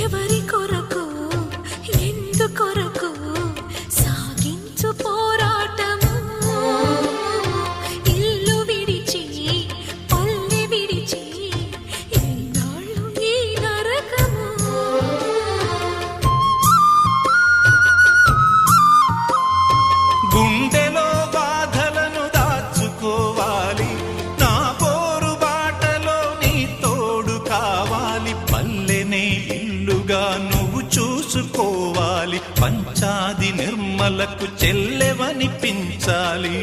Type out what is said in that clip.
ఎవరి కొరకు ఎందుకొరకు సాగించు పోరాటము ఇల్లు విడిచి పల్లె విడిచి ఎన్నాళ్ళు ఈ నరకము గుండెలో బాధలను దాచుకోవాలి నా పోరు బాటలో నీ తోడు కావాలి పల్లెనే ఇల్లుగా నువ్వు చూసుకోవాలి పంచాది నిర్మలకు చెల్లెవనిపించాలి